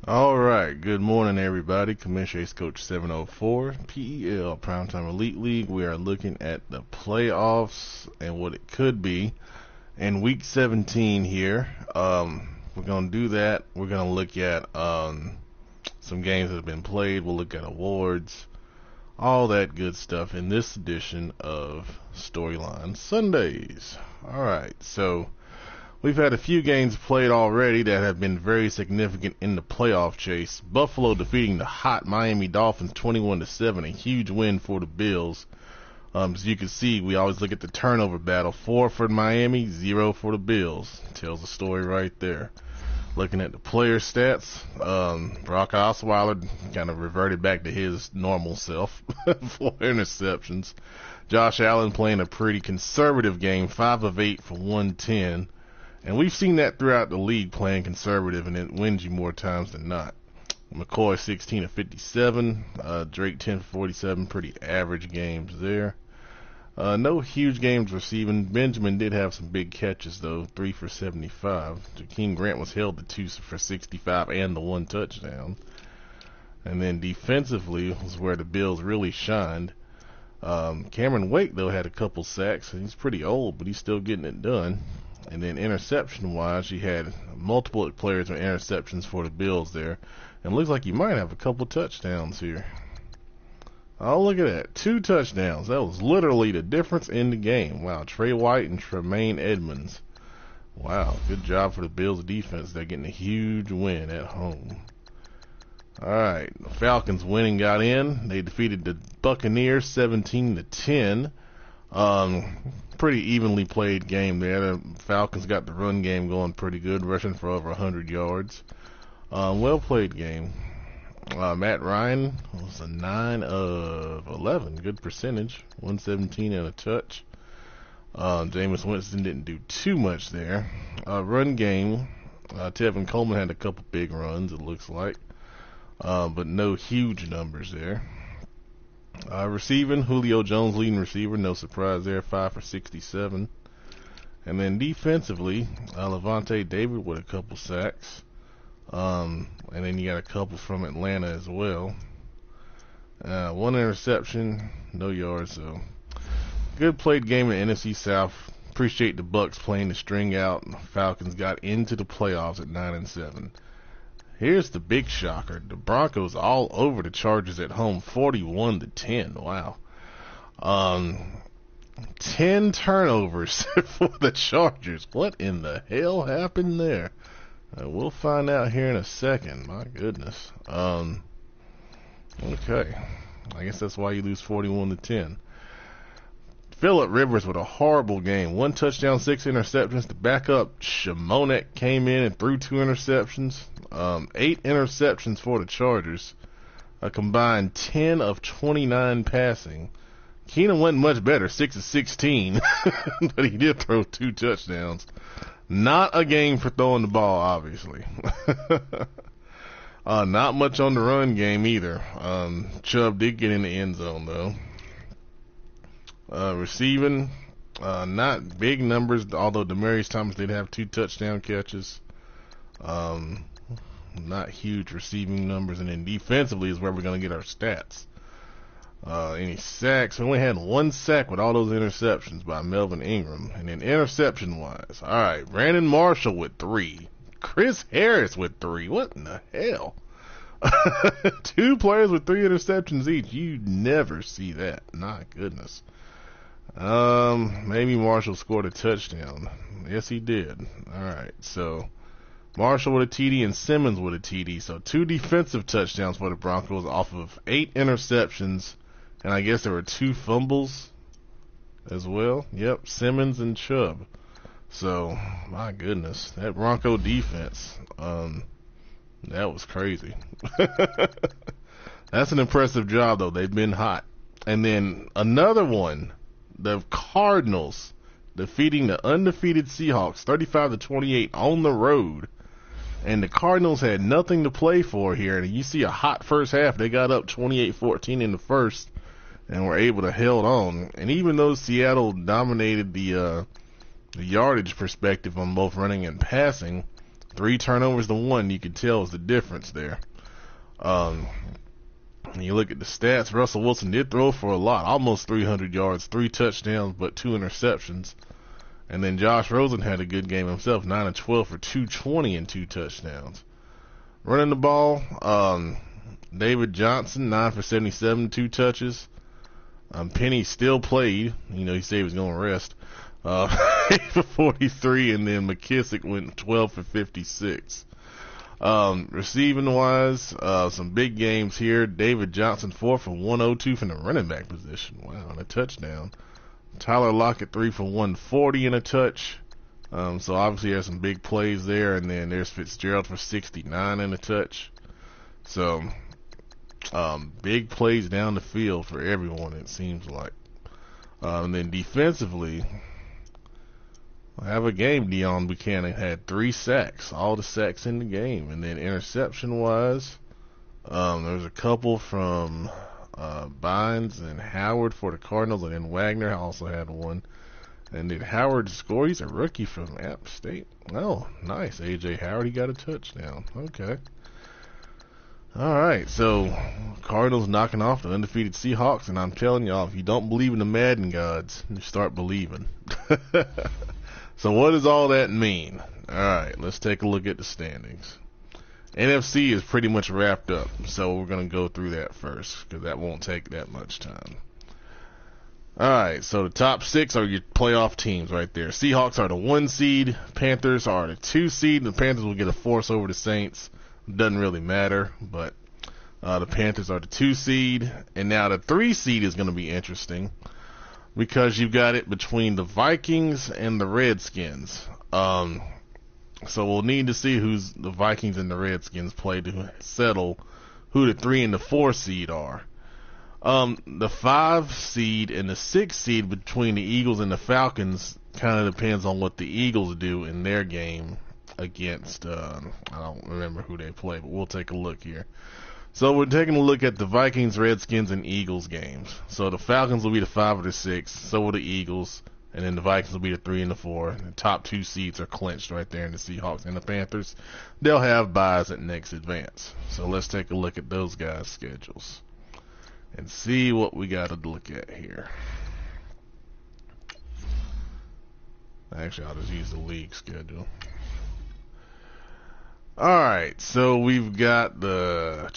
All right, good morning, everybody. Commissioner Ace Coach 704, PEL Primetime Elite League. We are looking at the playoffs and what it could be in Week 17 here. We're going to do that. We're going to look at some games that have been played. We'll look at awards, all that good stuff in this edition of Storyline Sundays. All right, so we've had a few games played already that have been very significant in the playoff chase. Buffalo defeating the hot Miami Dolphins 21-7, a huge win for the Bills. As you can see, we always look at the turnover battle. 4 for Miami, 0 for the Bills. Tells the story right there. Looking at the player stats, Brock Osweiler kind of reverted back to his normal self. 4 interceptions. Josh Allen playing a pretty conservative game, 5 of 8 for 110. And we've seen that throughout the league, playing conservative, and it wins you more times than not. McCoy 16 of 57, Drake 10 for 47, pretty average games there. No huge games receiving. Benjamin did have some big catches though, 3 for 75. Jakeem Grant was held to 2 for 65 and the 1 touchdown. And then defensively was where the Bills really shined. Cameron Wake though had a couple sacks. He's pretty old, but he's still getting it done. And then interception-wise, you had multiple players with interceptions for the Bills there. And it looks like you might have a couple touchdowns here. Oh, look at that. 2 touchdowns. That was literally the difference in the game. Wow, Trey White and Tremaine Edmonds. Wow, good job for the Bills defense. They're getting a huge win at home. All right, the Falcons winning got in. They defeated the Buccaneers 17-10. Pretty evenly played game there. The Falcons got the run game going pretty good, rushing for over 100 yards. Well played game. Matt Ryan was a 9 of 11, good percentage, 117 and a touch. Jameis Winston didn't do too much there. Run game, Tevin Coleman had a couple big runs, it looks like, but no huge numbers there. Receiving, Julio Jones leading receiver, no surprise there, 5 for 67. And then defensively, Levante David with a couple sacks. And then you got a couple from Atlanta as well. 1 interception, no yards, so good played game in the NFC South. Appreciate the Bucks playing the string out. Falcons got into the playoffs at 9-7. Here's the big shocker. The Broncos all over the Chargers at home, 41-10. Wow. 10 turnovers for the Chargers. What in the hell happened there? We'll find out here in a second. My goodness. Okay. I guess that's why you lose 41-10. Phillip Rivers with a horrible game. 1 touchdown, 6 interceptions. The backup, Shimonek, came in and threw 2 interceptions. 8 interceptions for the Chargers. A combined 10 of 29 passing. Keenum wasn't much better, 6 of 16. But he did throw 2 touchdowns. Not a game for throwing the ball, obviously. Not much on the run game either. Chubb did get in the end zone, though. Receiving, not big numbers, although Demaryius Thomas did have 2 touchdown catches. Not huge receiving numbers. And then defensively is where we're going to get our stats. Any sacks? We only had 1 sack with all those interceptions by Melvin Ingram. And then interception-wise, all right, Brandon Marshall with 3. Chris Harris with 3. What in the hell? 2 players with 3 interceptions each. You never see that. My goodness. Maybe Marshall scored a touchdown. Yes, he did. All right, so Marshall with a TD and Simmons with a TD. So 2 defensive touchdowns for the Broncos off of 8 interceptions. And I guess there were 2 fumbles as well. Yep, Simmons and Chubb. So, my goodness, that Bronco defense, that was crazy. That's an impressive job, though. They've been hot. And then another one, the Cardinals defeating the undefeated Seahawks 35-28 on the road. And the Cardinals had nothing to play for here. And you see a hot first half. They got up 28-14 in the first and were able to hold on. And even though Seattle dominated the yardage perspective on both running and passing, 3 turnovers to 1, you can tell is the difference there. When you look at the stats, Russell Wilson did throw for a lot, almost 300 yards, 3 touchdowns, but 2 interceptions. And then Josh Rosen had a good game himself, 9 of 12 for 220 and 2 touchdowns. Running the ball, David Johnson, 9 for 77, 2 touches. Penny still played. You know, he said he was going to rest. 8 for 43, and then McKissick went 12 for 56. Receiving wise, some big games here. David Johnson, 4 for 102 from the running back position. Wow, and a touchdown. Tyler Lockett, 3 for 140 and a touch. So obviously there's some big plays there. And then there's Fitzgerald for 69 and a touch. So, big plays down the field for everyone, it seems like. And then defensively, I have a game. Deion Buchanan had 3 sacks, all the sacks in the game. And then interception-wise, there's a couple from Bynes and Howard for the Cardinals, and then Wagner also had one. And then Howard scored. He's a rookie from App State. Oh, nice. A.J. Howard, he got a touchdown. Okay. All right, so Cardinals knocking off the undefeated Seahawks, and I'm telling y'all, if you don't believe in the Madden gods, you start believing. So what does all that mean? All right, let's take a look at the standings. NFC is pretty much wrapped up, so we're going to go through that first because that won't take that much time. All right, so the top 6 are your playoff teams right there. Seahawks are the 1 seed. Panthers are the 2 seed. The Panthers will get a force over the Saints. Doesn't really matter, but the Panthers are the 2 seed. And now the 3 seed is going to be interesting because you've got it between the Vikings and the Redskins. So we'll need to see who's the Vikings and the Redskins play to settle who the 3 and the 4 seed are. The 5 seed and the 6 seed between the Eagles and the Falcons kind of depends on what the Eagles do in their game against, I don't remember who they play, but we'll take a look here. So we're taking a look at the Vikings, Redskins, and Eagles games. So the Falcons will be the 5 or the 6, so will the Eagles. And then the Vikings will be the 3 and the 4. The top 2 seeds are clinched right there in the Seahawks and the Panthers. They'll have byes at next advance. So let's take a look at those guys' schedules and see what we got to look at here. Actually, I'll just use the league schedule. Alright, so we've got the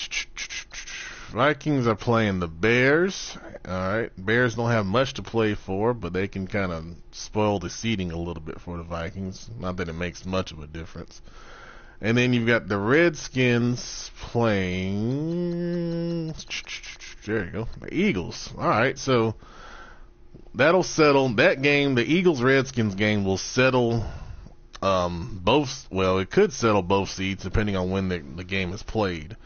Vikings are playing the Bears. Alright, Bears don't have much to play for, but they can kind of spoil the seeding a little bit for the Vikings. Not that it makes much of a difference. And then you've got the Redskins playing, there you go, the Eagles. Alright, so that'll settle, that game, the Eagles-Redskins game will settle both, well, it could settle both seeds depending on when the game is played.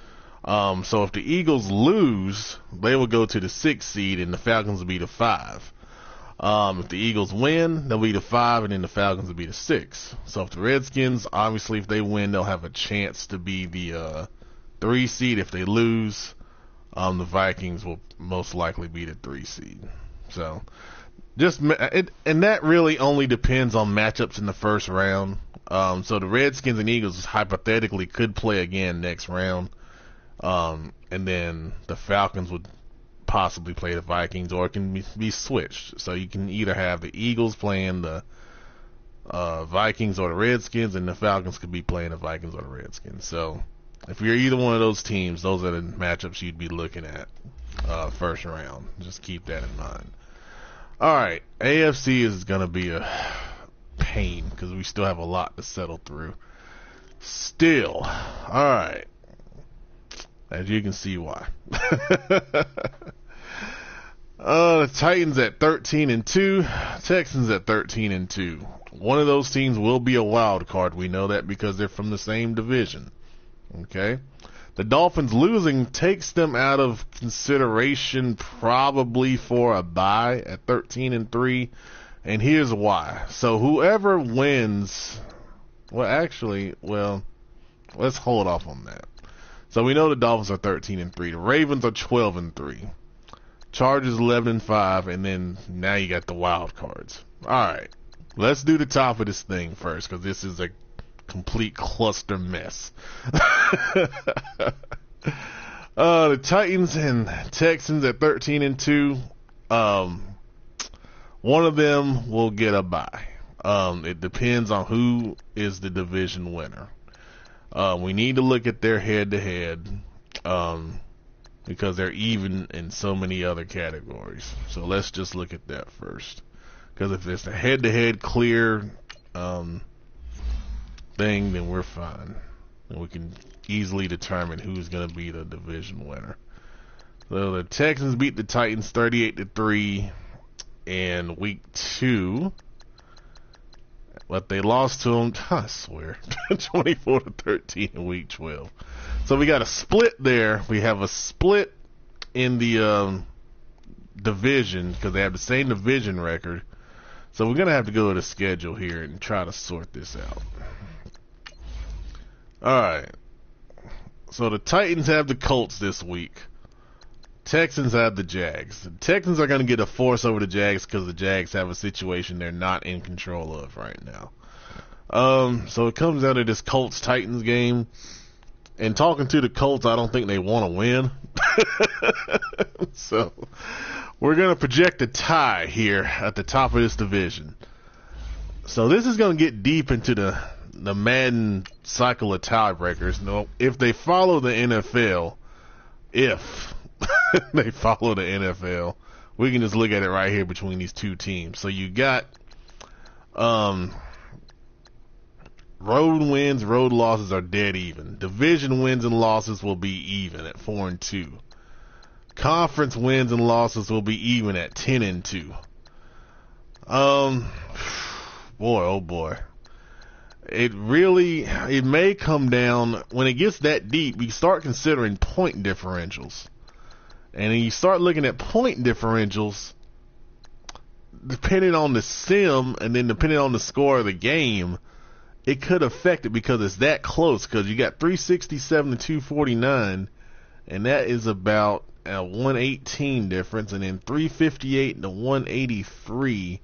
So if the Eagles lose, they will go to the 6th seed and the Falcons will be the 5. If the Eagles win, they'll be the 5 and then the Falcons will be the 6. So if the Redskins, obviously if they win, they'll have a chance to be the 3 seed. If they lose, the Vikings will most likely be the 3 seed. So and that really only depends on matchups in the first round. So the Redskins and Eagles hypothetically could play again next round. And then the Falcons would possibly play the Vikings, or it can be switched. So you can either have the Eagles playing the Vikings or the Redskins, and the Falcons could be playing the Vikings or the Redskins. So if you're either one of those teams, those are the matchups you'd be looking at first round. Just keep that in mind. Alright, AFC is going to be a pain because we still have a lot to settle through. Still, alright. As you can see why. The Titans at 13-2, Texans at 13-2. One of those teams will be a wild card. We know that because they're from the same division. Okay? The Dolphins losing takes them out of consideration probably for a bye at 13-3. And here's why. So whoever wins, let's hold off on that. So we know the Dolphins are 13-3. The Ravens are 12-3. Chargers 11-5, and then now you got the wild cards. All right, let's do the top of this thing first because this is a complete cluster mess. The Titans and Texans at 13-2. One of them will get a bye. It depends on who is the division winner. We need to look at their head-to-head because they're even in so many other categories. So let's just look at that first. Because if it's a head-to-head clear thing, then we're fine. And we can easily determine who's going to be the division winner. So the Texans beat the Titans 38-3 in week 2. But they lost to them, I swear, 24-13 in week 12. So we got a split there. We have a split in the division because they have the same division record. So we're going to have to go to the schedule here and try to sort this out. Alright. So the Titans have the Colts this week. Texans have the Jags. The Texans are going to get a force over the Jags because the Jags have a situation they're not in control of right now. So it comes down to this Colts-Titans game. And talking to the Colts, I don't think they want to win. So we're going to project a tie here at the top of this division. So this is going to get deep into the Madden cycle of tiebreakers. No, if they follow the NFL, they follow the NFL, we can just look at it right here between these two teams. So you got road wins, road losses are dead even. Division wins and losses will be even at 4-2. Conference wins and losses will be even at 10-2. Boy, oh boy. It may come down, when it gets that deep, you start considering point differentials. And then you start looking at point differentials, depending on the sim, and then depending on the score of the game, it could affect it because it's that close. Because you got 367 to 249, and that is about a 118 difference, and then 358 to 183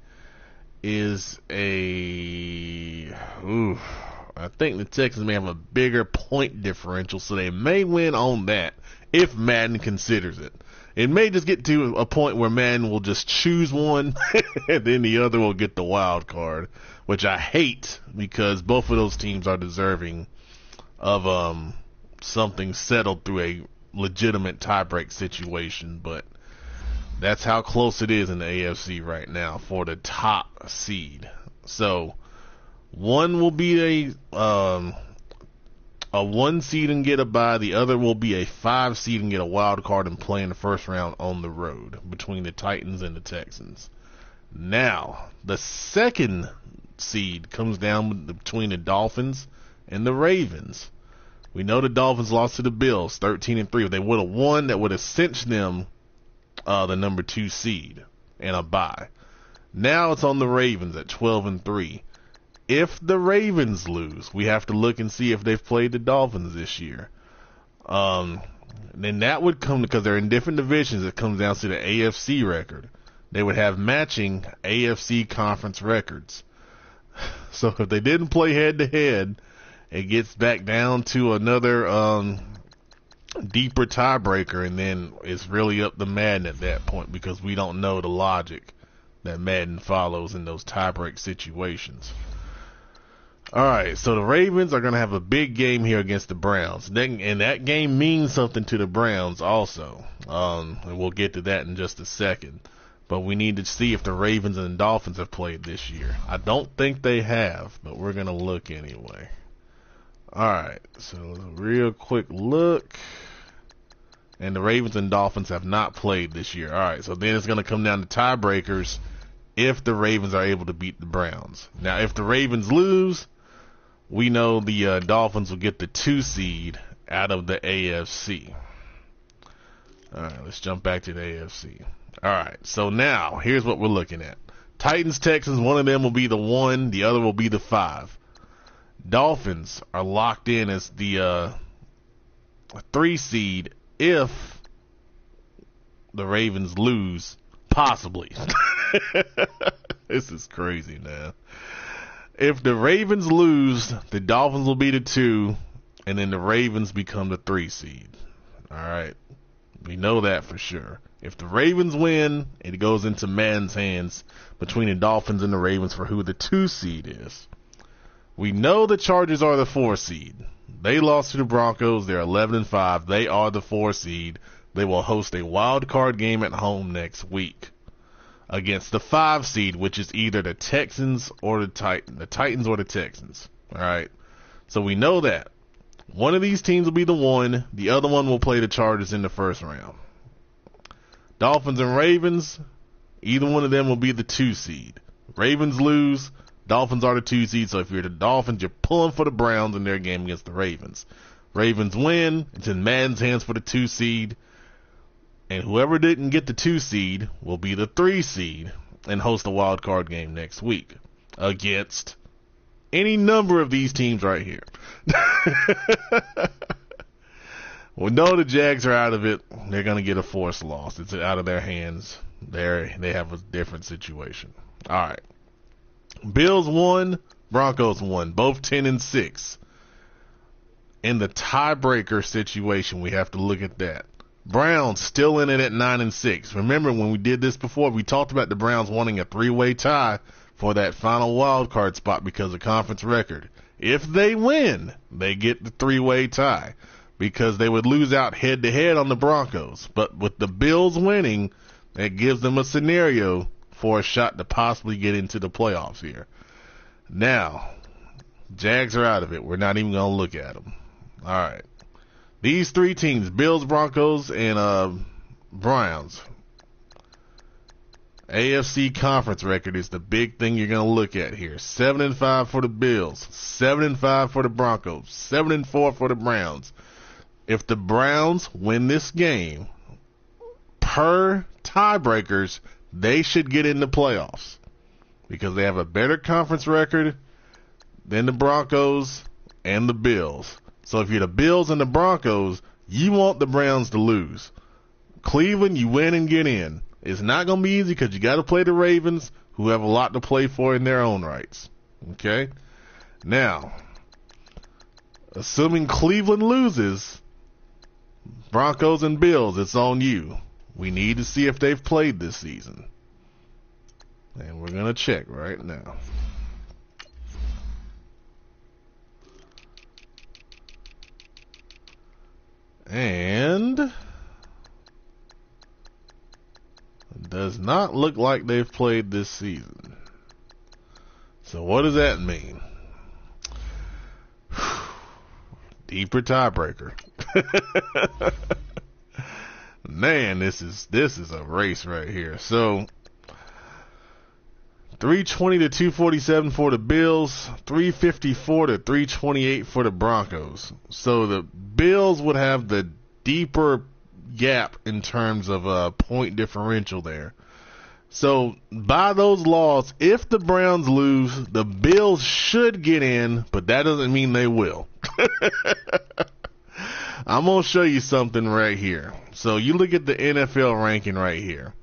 is I think the Texans may have a bigger point differential, so they may win on that if Madden considers it. It may just get to a point where Madden will just choose one and then the other will get the wild card, which I hate because both of those teams are deserving of something settled through a legitimate tiebreak situation, but that's how close it is in the AFC right now for the top seed. So one will be a 1 seed and get a bye. The other will be a 5 seed and get a wild card and play in the first round on the road between the Titans and the Texans. Now, the second seed comes down between the Dolphins and the Ravens. We know the Dolphins lost to the Bills 13-3. If they would have won, that would have cinched them the number 2 seed and a bye. Now it's on the Ravens at 12-3. If the Ravens lose, we have to look and see if they've played the Dolphins this year. Then that would come, because they're in different divisions, it comes down to the AFC record. They would have matching AFC conference records. So if they didn't play head-to-head, it gets back down to another deeper tiebreaker, and then it's really up to Madden at that point because we don't know the logic that Madden follows in those tiebreak situations. Alright, so the Ravens are going to have a big game here against the Browns. And that game means something to the Browns also. And we'll get to that in just a second. But we need to see if the Ravens and the Dolphins have played this year. I don't think they have, but we're going to look anyway. Alright, so a real quick look. And the Ravens and Dolphins have not played this year. Alright, so then it's going to come down to tiebreakers if the Ravens are able to beat the Browns. Now, if the Ravens lose, we know the Dolphins will get the 2 seed out of the AFC. Alright, let's jump back to the AFC. Alright, so now, here's what we're looking at. Titans, Texans, one of them will be the 1, the other will be the 5. Dolphins are locked in as the 3 seed if the Ravens lose, possibly. This is crazy, man. If the Ravens lose, the Dolphins will be the 2, and then the Ravens become the 3 seed. All right. We know that for sure. If the Ravens win, it goes into Madden's hands between the Dolphins and the Ravens for who the 2 seed is. We know the Chargers are the 4 seed. They lost to the Broncos. They're 11-5. They are the 4 seed. They will host a wild card game at home next week against the 5 seed, which is either the Texans or the Titans or the Texans. All right. So we know that. One of these teams will be the 1. The other one will play the Chargers in the first round. Dolphins and Ravens, either one of them will be the 2 seed. Ravens lose, Dolphins are the 2 seed. So if you're the Dolphins, you're pulling for the Browns in their game against the Ravens. Ravens win, it's in Madden's hands for the 2 seed. And whoever didn't get the 2 seed will be the 3 seed and host a wild card game next week against any number of these teams right here. We know the Jags are out of it. They're going to get a forced loss. It's out of their hands. They have a different situation. All right. Bills won, Broncos won, both 10-6. In the tiebreaker situation, we have to look at that. Browns still in it at 9-6. Remember when we did this before, we talked about the Browns wanting a 3-way tie for that final wild card spot because of conference record. If they win, they get the 3-way tie because they would lose out head-to-head on the Broncos. But with the Bills winning, that gives them a scenario for a shot to possibly get into the playoffs here. Now, Jags are out of it. We're not even going to look at them. All right. These 3 teams, Bills, Broncos, and Browns. AFC conference record is the big thing you're going to look at here. 7-5 for the Bills, 7-5 for the Broncos, 7-4 for the Browns. If the Browns win this game, per tiebreakers, they should get in the playoffs because they have a better conference record than the Broncos and the Bills. So if you're the Bills and the Broncos, you want the Browns to lose. Cleveland, you win and get in. It's not going to be easy because you got to play the Ravens, who have a lot to play for in their own rights. Okay? Now, assuming Cleveland loses, Broncos and Bills, it's on you. We need to see if they've played this season. And we're going to check right now. And it does not look like they've played this season. So what does that mean? Deeper tiebreaker. Man, this is a race right here. So 320 to 247 for the Bills, 354 to 328 for the Broncos. So the Bills would have the deeper gap in terms of point differential there. So by those laws, if the Browns lose, the Bills should get in, but that doesn't mean they will. I'm going to show you something right here. So you look at the NFL ranking right here.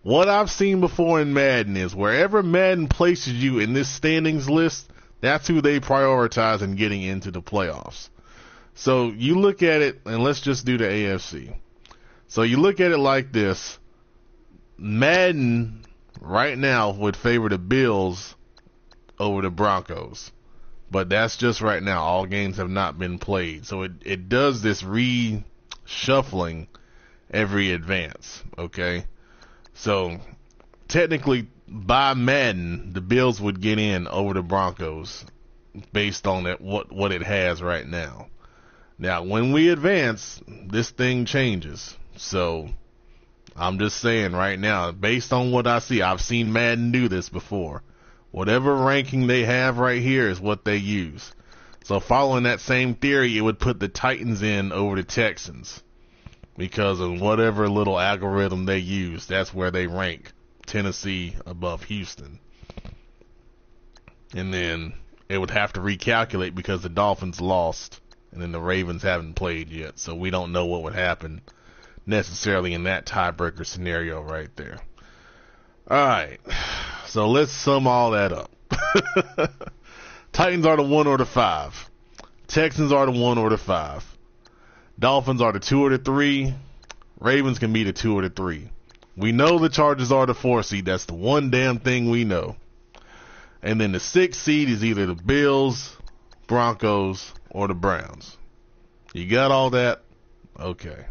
What I've seen before in Madden is wherever Madden places you in this standings list, that's who they prioritize in getting into the playoffs. So you look at it, and let's just do the AFC. So you look at it like this. Madden right now would favor the Bills over the Broncos. But that's just right now. All games have not been played. So it does this reshuffling every advance, okay? So technically, by Madden, the Bills would get in over the Broncos based on that what it has right now. Now, when we advance, this thing changes. So I'm just saying right now, based on what I see, I've seen Madden do this before. Whatever ranking they have right here is what they use. So following that same theory, it would put the Titans in over the Texans. Because of whatever little algorithm they use, that's where they rank Tennessee above Houston. And then it would have to recalculate because the Dolphins lost and then the Ravens haven't played yet. So we don't know what would happen necessarily in that tiebreaker scenario right there. All right. So let's sum all that up. Titans are the 1 or the 5. Texans are the 1 or the 5. Dolphins are the 2 or the 3. Ravens can be the 2 or the 3. We know the Chargers are the 4 seed. That's the one damn thing we know. And then the 6 seed is either the Bills, Broncos, or the Browns. You got all that? Okay.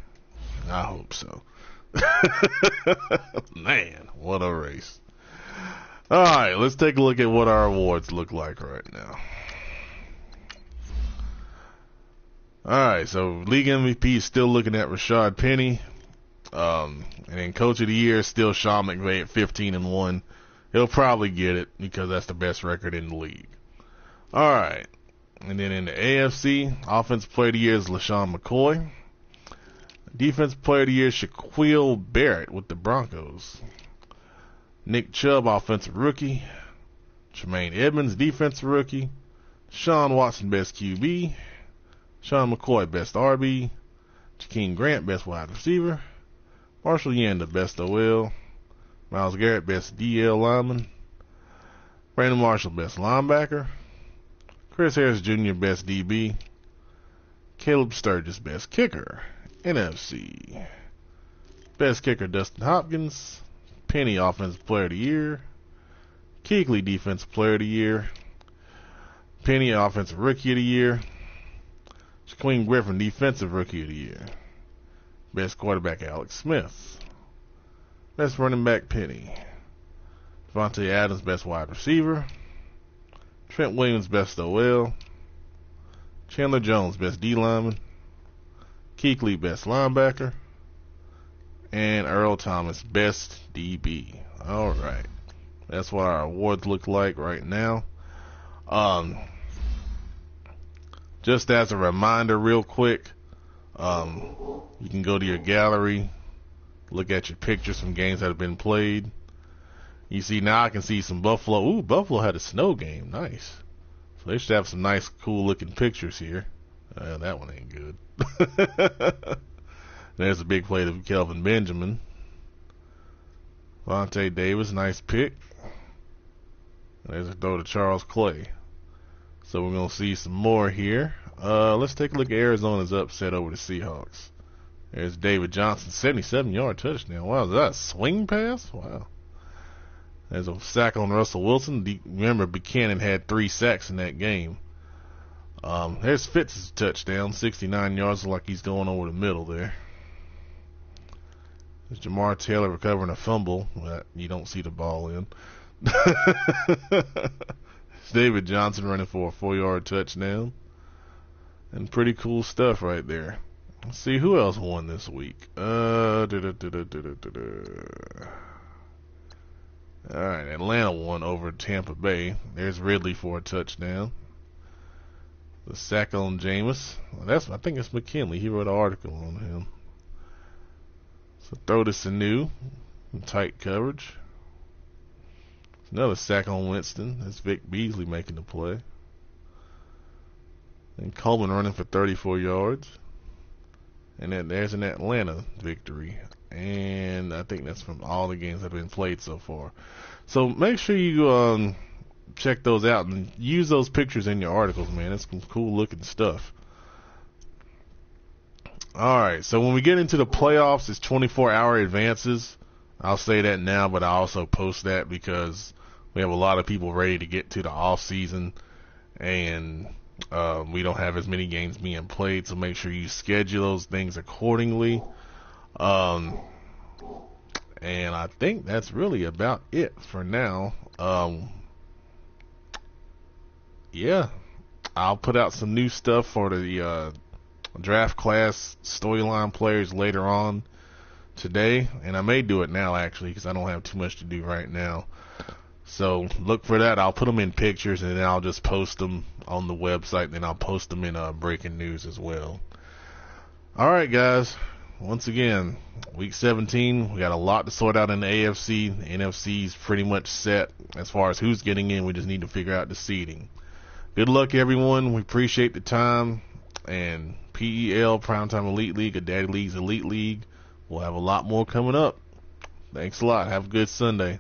I hope so. Man, what a race. Alright, let's take a look at what our awards look like right now. Alright, so League MVP is still looking at Rashad Penny. And then Coach of the Year is still Sean McVay at 15-1. He'll probably get it because that's the best record in the league. Alright. And then in the AFC, Offensive Player of the Year is LaShawn McCoy. Defensive Player of the Year is Shaquille Barrett with the Broncos. Nick Chubb, Offensive Rookie. Tremaine Edmonds, Defensive Rookie. Sean Watson, Best QB. Sean McCoy, Best RB. Jakeem Grant, Best Wide Receiver. Marshall Yanda, Best OL. Myles Garrett, Best DL Lineman. Brandon Marshall, Best Linebacker. Chris Harris Jr., Best DB. Caleb Sturgis, Best Kicker. NFC. Best Kicker, Dustin Hopkins. Penny, Offensive Player of the Year. Kuechly, Defensive Player of the Year. Penny, Offensive Rookie of the Year. Shaquem Griffin, Defensive Rookie of the Year. Best Quarterback, Alex Smith. Best Running Back, Penny. Devontae Adams, Best Wide Receiver. Trent Williams, Best OL. Chandler Jones, Best D Lineman. Kuechly, Best Linebacker. And Earl Thomas, Best DB. Alright. That's what our awards look like right now. Just as a reminder real quick, you can go to your gallery, look at your pictures from games that have been played. You see now I can see some Buffalo. Ooh, Buffalo had a snow game. Nice. So they should have some nice, cool looking pictures here. That one ain't good. There's a big play to Kelvin Benjamin. Vontae Davis, nice pick. There's a throw to Charles Clay. So we're going to see some more here. Let's take a look at Arizona's upset over the Seahawks. There's David Johnson, 77-yard touchdown. Wow, is that a swing pass? Wow. There's a sack on Russell Wilson. Remember, Buchanan had 3 sacks in that game. There's Fitz's touchdown, 69 yards, like he's going over the middle there. There's Jamar Taylor recovering a fumble that you don't see the ball in. David Johnson running for a 4-yard touchdown. And pretty cool stuff right there. Let's see who else won this week. Alright, Atlanta won over Tampa Bay. There's Ridley for a touchdown. The sack on Jameis. I think it's McKinley. He wrote an article on him. So throw to Sanu. Tight coverage. Another sack on Winston. That's Vic Beasley making the play. And Coleman running for 34 yards. And then there's an Atlanta victory. And I think that's from all the games that have been played so far. So make sure you check those out and use those pictures in your articles, man. It's some cool looking stuff. Alright, so when we get into the playoffs, it's 24-hour advances. I'll say that now, but I also post that because we have a lot of people ready to get to the off season, and we don't have as many games being played, so make sure you schedule those things accordingly. And I think that's really about it for now. Yeah, I'll put out some new stuff for the draft class storyline players later on today, and I may do it now actually because I don't have too much to do right now. So look for that. I'll put them in pictures and then I'll just post them on the website, and then I'll post them in breaking news as well. Alright guys, once again, week 17, we got a lot to sort out in the AFC. The NFC's pretty much set as far as who's getting in. We just need to figure out the seeding. Good luck everyone. We appreciate the time. And PEL, Primetime Elite League, a Daddy League's Elite League. We'll have a lot more coming up. Thanks a lot. Have a good Sunday.